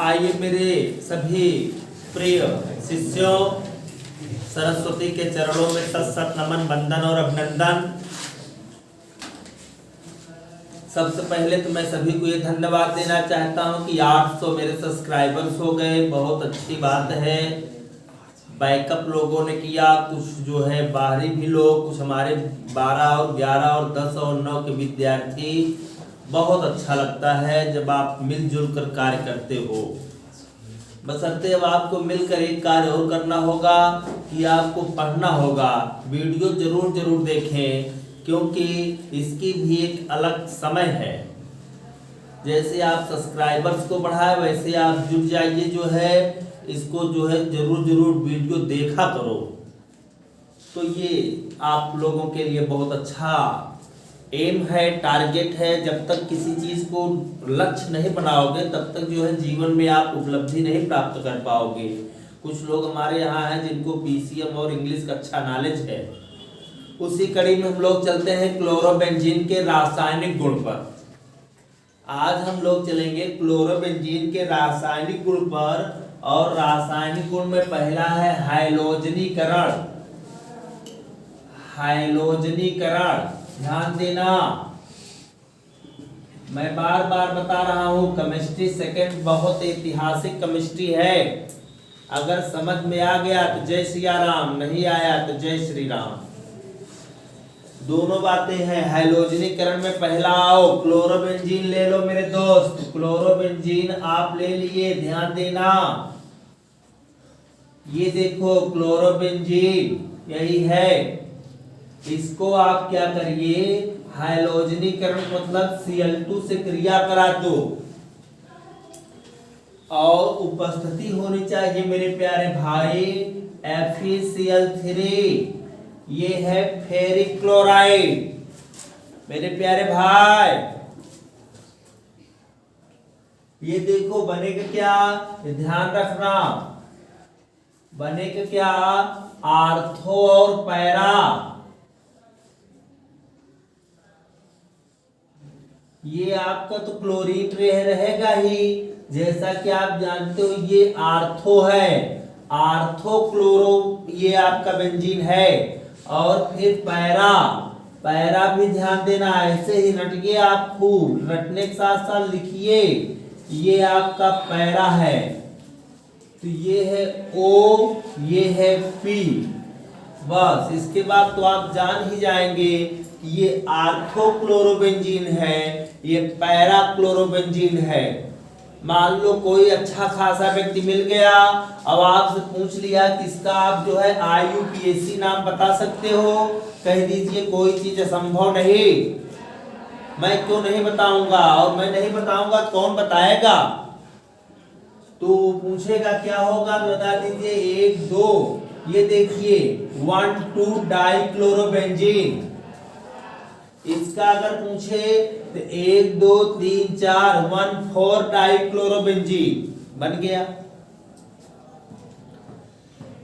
आइए मेरे सभी प्रिय शिष्यों, सरस्वती के चरणों में सत सत नमन, वंदन और अभिनंदन। सबसे पहले तो मैं सभी को ये धन्यवाद देना चाहता हूँ कि 800 मेरे सब्सक्राइबर्स हो गए, बहुत अच्छी बात है। बैकअप लोगों ने किया, कुछ जो है बाहरी भी लोग, कुछ हमारे 12 और 11 और 10 और 9 के विद्यार्थी। बहुत अच्छा लगता है जब आप मिलजुल कर कार्य करते हो। बशर्ते अब आपको मिलकर एक कार्य और करना होगा कि आपको पढ़ना होगा। वीडियो जरूर देखें, क्योंकि इसकी भी एक अलग समय है। जैसे आप सब्सक्राइबर्स को बढ़ाए, वैसे आप जुड़ जाइए, जो है इसको जो है जरूर वीडियो देखा करो। तो ये आप लोगों के लिए बहुत अच्छा एम है, टारगेट है। जब तक किसी चीज को लक्ष्य नहीं बनाओगे तब तक जो है जीवन में आप उपलब्धि नहीं प्राप्त कर पाओगे। कुछ लोग हमारे यहाँ हैं जिनको पीसीएम और इंग्लिश का अच्छा नॉलेज है। उसी कड़ी में हम लोग चलते हैं क्लोरोबेंजीन के रासायनिक गुण पर। आज हम लोग चलेंगे क्लोरोबेंजीन के रासायनिक गुण पर। और रासायनिक गुण में पहला है हाइलोजनीकरण। हाइलोजनीकरण, ध्यान देना, मैं बार बता रहा हूं, केमिस्ट्री सेकंड बहुत ऐतिहासिक केमिस्ट्री है। अगर समझ में आ गया तो जय सिया राम, नहीं आया तो जय श्री राम। दोनों बातें हैं। हाइलोजनीकरण में पहला आओ, क्लोरोबेंजीन ले लो मेरे दोस्त। क्लोरोबेंजीन आप ले लिए, ध्यान देना। ये देखो क्लोरोबेंजीन यही है। इसको आप क्या करिए, हाइलोजनीकरण मतलब Cl2 से क्रिया करा दो और उपस्थिति होनी चाहिए मेरे प्यारे भाई FeCl3। ये है फेरिक क्लोराइड मेरे प्यारे भाई। ये देखो बनेगा क्या, ध्यान रखना, बनेगा क्या, आर्थो और पैरा। ये आपका तो क्लोरीन रहेगा ही, जैसा कि आप जानते हो ये आर्थो है, आर्थो क्लोरो ये आपका बेंजीन है। और फिर पैरा, पैरा भी ध्यान देना, ऐसे ही रटिए आप खूब, रटने के साथ साथ लिखिए। ये आपका पैरा है, तो ये है O, ये है P। बस इसके बाद तो आप जान ही जाएंगे कि ये आर्थो क्लोरोबेंजीन है, ये पैरा क्लोरोबेंजीन है। मान लो कोई अच्छा खासा व्यक्ति मिल गया, अब आपसे पूछ लिया कि इसका आप जो है IUPAC नाम बता सकते हो, कह दीजिए कोई चीज असंभव नहीं। मैं क्यों नहीं बताऊंगा, और मैं नहीं बताऊंगा कौन बताएगा। तो पूछेगा क्या होगा, बता दीजिए 1 2। ये देखिए 1,2 डाइक्लोरोबेंजीन। इसका अगर पूछे तो 1 2 3 4 1,4 डाइक्लोरोबेंजीन बन गया।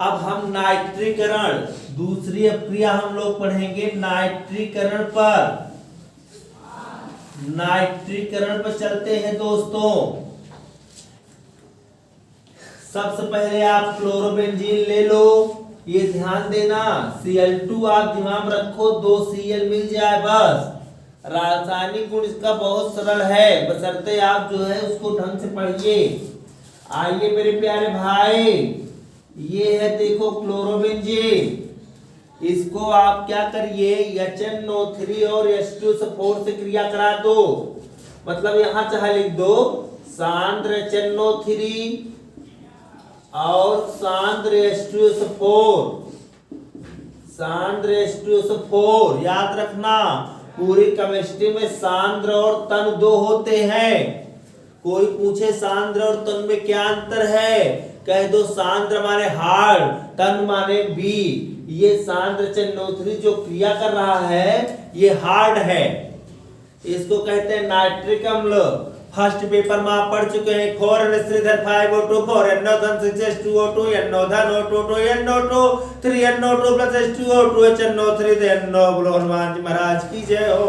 अब हम नाइट्रीकरण, दूसरी अभिक्रिया हम लोग पढ़ेंगे नाइट्रीकरण पर। नाइट्रीकरण पर चलते हैं दोस्तों। सबसे पहले आप क्लोरोबेंजीन ले लो, ये ध्यान देना। Cl2 आप दिमाग में रखो, 2 Cl मिल जाए बस। रासायनिक गुण इसका बहुत सरल है, बशर्ते आप जो है उसको ढंग से पढ़िए। आइए मेरे प्यारे भाई, ये है देखो क्लोरोबेंजीन। इसको आप क्या करिए, HNO3 और H2SO4 से क्रिया करा दो। मतलब यहां चाहे लिख दो सांद्र HNO3 और सांद्र H2SO4। सांद्र H2SO4 याद रखना, पूरी केमिस्ट्री में सांद्र और तन 2 होते हैं। कोई पूछे सांद्र और तन में क्या अंतर है, कह दो सांद्र माने हार्ड, तन माने बी। ये सांद्र HNO3 जो क्रिया कर रहा है ये हार्ड है, इसको कहते हैं नाइट्रिक अम्ल। फर्स्ट पेपर में आप पढ़ चुके हैं 4N3 5O2 4NO3 6H2O2 NO O2 NO2 3NO2 H2O2 HNO3 NO। बोलो हनुमान जी महाराज की जय हो।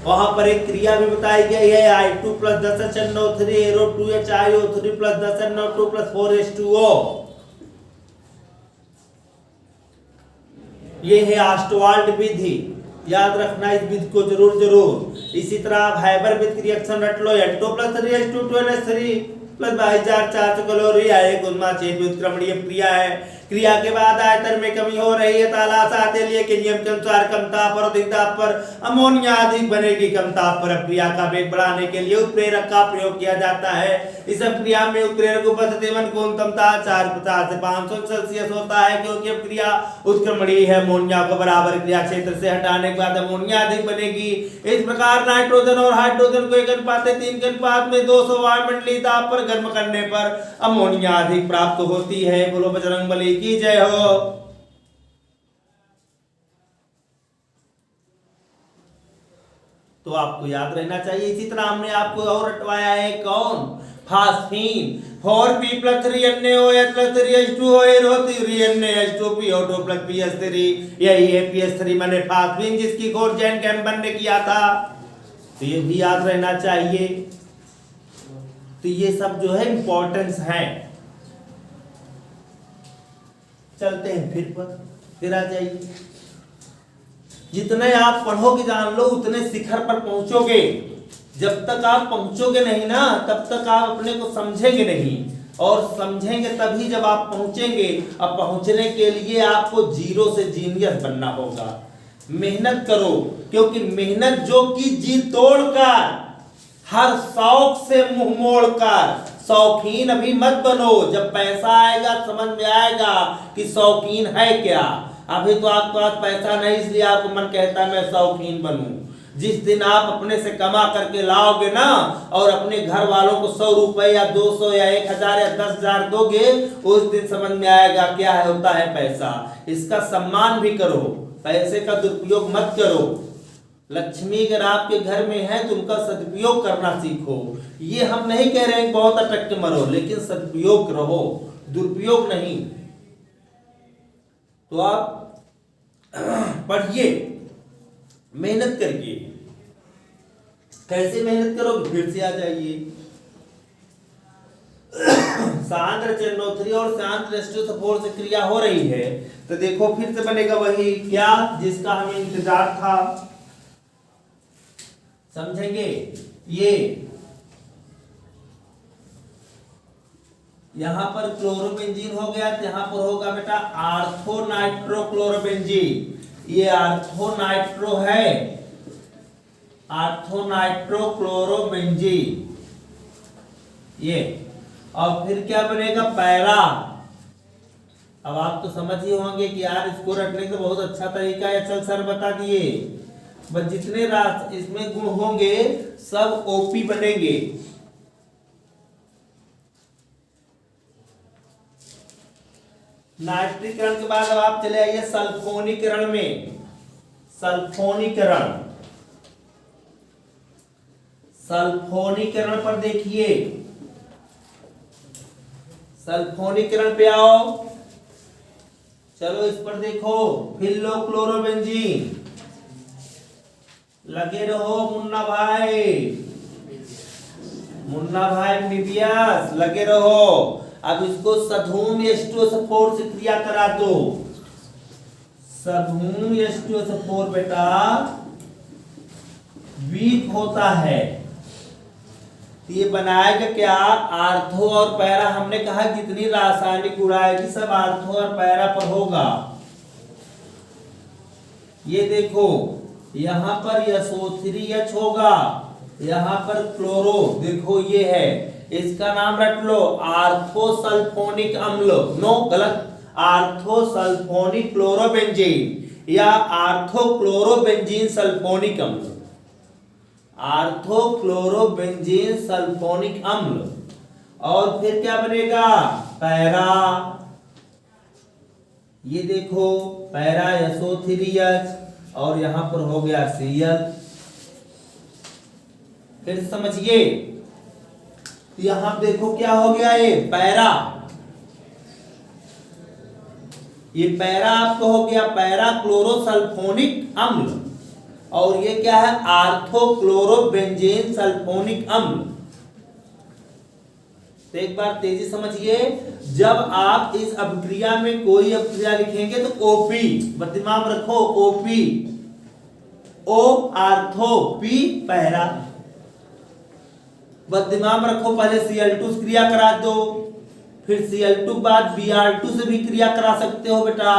वहां पर एक क्रिया भी बताई गई है I2 + 10HNO3 arrow 2HIO3 + 10NO2 + 4H2O। ये है ऑस्टवाल्ड विधि, याद रखना इस विधि को जरूर। इसी तरह आप हाइबर विथ रिएक्शन रट लो, N2 + 3H2 2NH3 + 22,400 कैलोरी है, उत्क्रमणीय क्रिया है। क्रिया के बाद आयतन में कमी हो रही है, तालाश आते लिए के नियम के अनुसार कम ताप और अधिक ताप पर अमोनिया अधिक बनेगी। कम ताप पर क्रिया का वेग बढ़ाने के लिए उत्प्रेरक का प्रयोग किया जाता है। इस क्रिया में उत्प्रेरक उपस्थिति न्यूनतम ताप 450 से 500 सेल्सियस होता है, क्योंकि अब क्रिया उत्क्रमणीय है। अमोनिया को बराबर क्रिया क्षेत्र से हटाने के बाद अमोनिया अधिक बनेगी। इस प्रकार नाइट्रोजन और हाइड्रोजन को 1:3 के अनुपात में 200 वायुमंडलीय ताप पर गर्म करने पर अमोनिया अधिक प्राप्त होती है। बोलो बजरंगबली की जय हो। तो आपको याद रहना चाहिए। इसी तरह हमने आपको और रटवाया है कौन, phosphine 4p + 3NaOH + 3H2O arrow 3NaH2PO2 + PH3। यही है PH3 माने फास्फीन, जिसकी खोज जैन कैम्पन ने किया था। तो ये भी याद रहना चाहिए। तो ये सब जो है इंपॉर्टेंस है। चलते हैं फिर आ जाइए। जितने आप पढ़ोगे जान लो उतने शिखर पर पहुंचोगे। जब तक आप पहुंचोगे नहीं ना, तब तक आप अपने को समझेंगे नहीं, और समझेंगे तभी जब आप पहुंचेंगे। अब पहुंचने के लिए आपको जीरो से जीनियस बनना होगा। मेहनत करो, क्योंकि मेहनत जो की जी तोड़कर, हर शौक से मुंह मोड़कर, शौकीन अभी मत बनो। जब पैसा आएगा समझ में आएगा कि शौकीन है क्या। अभी तो आपके पास पैसा नहीं, इसलिए आपको मन कहता है मैं शौकीन बनूं। जिस दिन आप अपने से कमा करके लाओगे ना, और अपने घर वालों को 100 रुपए या 200 या 1000 या 10,000 दोगे, उस दिन समझ में आएगा क्या होता है पैसा। इसका सम्मान भी करो, पैसे का दुरुपयोग मत करो। लक्ष्मी अगर आपके घर में है तो उनका सदुपयोग करना सीखो। ये हम नहीं कह रहे हैं बहुत अटक के मरो, लेकिन सदुपयोग रहो, दुरुपयोग नहीं। तो आप पढ़िए, मेहनत करिए। कैसे मेहनत करोगे, फिर से आ जाइए। सांद्र NO3 और सांद्र H2SO4 से क्रिया हो रही है, तो देखो फिर से बनेगा वही क्या जिसका हमें इंतजार था। समझेंगे? ये यहां पर क्लोरोबेंजीन हो गया, तो यहां पर होगा बेटा आर्थोनाइट्रोक्लोरोबेंजीन। ये आर्थोनाइट्रो है, आर्थोनाइट्रोक्लोरोबेंजीन ये। और फिर क्या बनेगा, पैरा। अब आप तो समझ ही होंगे कि यार इसको रटने का बहुत अच्छा तरीका है। चल सर बता दिए, बस जितने इसमें गुण होंगे सब ओपी बनेंगे। नाइट्रीकरण के बाद अब आप चले आइए सल्फोनीकरण में। सल्फोनीकरण पर देखिए, सल्फोनीकरण पे आओ। चलो इस पर देखो, फिल्लोक्लोरोबेंजीन। लगे रहो मुन्ना भाई MBBS, लगे रहो। अब इसको सधूम H2SO4 से क्रिया करा दो। सधूम H2SO4 बेटा वीक होता है, तो ये बनाएगा क्या, आर्थो और पैरा। हमने कहा जितनी रासायनिक उड़ाएगी सब आर्थो और पैरा पर होगा। ये देखो यहां पर SO3H होगा, यहां पर क्लोरो, देखो ये है, इसका नाम रट लो आर्थोसल्फोनिक अम्ल। नो, गलत, आर्थोसल्फोनिक क्लोरोबेंजीन या आर्थोक्लोरोबेंजीन सल्फोनिक अम्ल। आर्थोक्लोरोबेंजीन सल्फोनिक अम्ल। और फिर क्या बनेगा, पैरा। ये देखो पैरा SO3H, और यहां पर हो गया Cl। फिर समझिए, यहां देखो क्या हो गया, ये पैरा। ये पैरा आपको हो गया पैरा क्लोरोसल्फोनिक अम्ल। और ये क्या है, आर्थोक्लोरोबेंजीन सल्फोनिक अम्ल। तो एक बार तेजी समझिए, जब आप इस अभिक्रिया में कोई अभिक्रिया लिखेंगे तो ओपी, दिमाग रखो, ओपी, ओ आर्थो, पी पैरा, बस दिमाग रखो। पहले Cl2 से क्रिया करा दो, फिर Cl2 बाद Br2 से भी क्रिया करा सकते हो बेटा,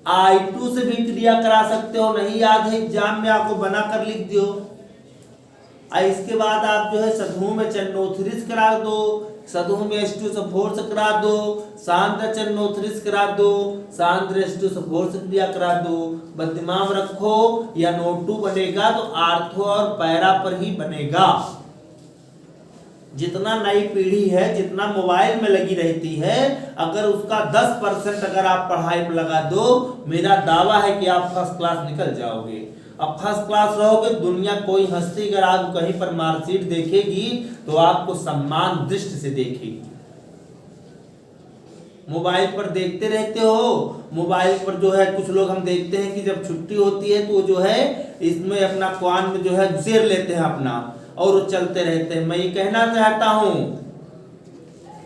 I2 से भी क्रिया करा सकते हो, नहीं याद है एग्जाम में आपको बना कर लिख दियो। इसके बाद आप जो है सधु में चन्नोथरिस करा दो, सधु में H2SO4 से करा दो, सांद्र चन्नोथरिस करा दो, सांद्र H2SO4 से क्रिया करा दो। बस दिमाग रखो, या NO2 बनेगा तो आर्थो और पैरा पर ही बनेगा। जितना नई पीढ़ी है, जितना मोबाइल में लगी रहती है, अगर उसका 10% अगर आप पढ़ाई में लगा दो, मेरा दावा है कि आप फर्स्ट क्लास निकल जाओगे। अब फर्स्ट क्लास रहोगे, दुनिया कोई हस्ती अगर आप कहीं पर मार्कशीट देखेगी तो आपको सम्मान दृष्टि से देखेगी। मोबाइल पर देखते रहते हो, मोबाइल पर जो है कुछ लोग हम देखते हैं कि जब छुट्टी होती है तो जो है इसमें अपना क्वान में जो है शेयर लेते हैं अपना, और वो चलते रहते हैं। मैं ये कहना चाहता हूं,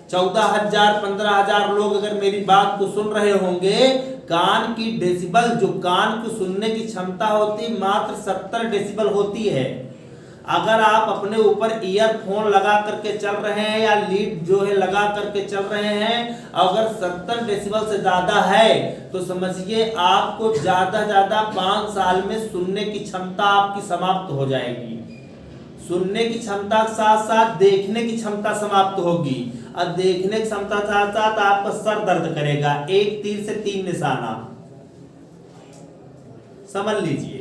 14,000 15,000 लोग अगर मेरी बात को सुन रहे होंगे, कान की डेसिबल, जो कान को सुनने की क्षमता होती मात्र 70 डेसिबल होती है। अगर आप अपने ऊपर ईयरफोन लगा करके चल रहे हैं या लीड जो है लगा करके चल रहे हैं, अगर 70 डेसिबल से ज्यादा है तो समझिए आपको ज्यादा 5 साल में सुनने की क्षमता आपकी समाप्त हो जाएगी। सुनने की क्षमता के साथ साथ देखने की क्षमता समाप्त होगी, और देखने की क्षमता के साथ साथ आपका सर दर्द करेगा। एक तीर से 3 निशाना, समझ लीजिए।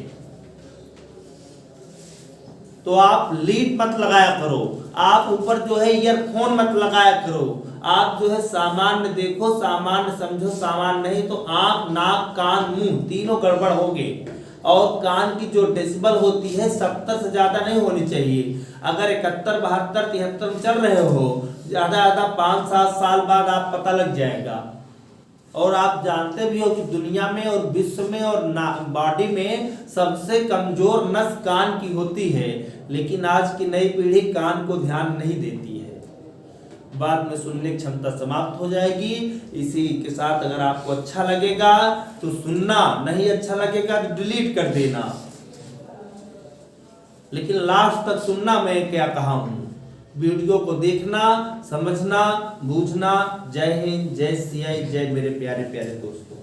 तो आप लीड मत लगाया करो, आप ऊपर जो है ईयरफोन मत लगाया करो, आप जो है सामान्य देखो, सामान्य समझो, सामान्य नहीं तो आंख नाक कान मुंह तीनों गड़बड़ होंगे। और कान की जो डेसिबल होती है 70 से ज्यादा नहीं होनी चाहिए। अगर 71 72 73 में चल रहे हो, ज्यादा 5-7 साल बाद आप पता लग जाएगा। और आप जानते भी हो कि दुनिया में और विश्व में और बॉडी में सबसे कमजोर नस कान की होती है, लेकिन आज की नई पीढ़ी कान को ध्यान नहीं देती है। बाद में सुनने की क्षमता समाप्त हो जाएगी। इसी के साथ अगर आपको अच्छा लगेगा तो सुनना, नहीं अच्छा लगेगा तो डिलीट कर देना, लेकिन लास्ट तक सुनना। मैं क्या कहा हूं, वीडियो को देखना, समझना, बूझना। जय हिंद, जय सिया, जय मेरे प्यारे प्यारे दोस्तों।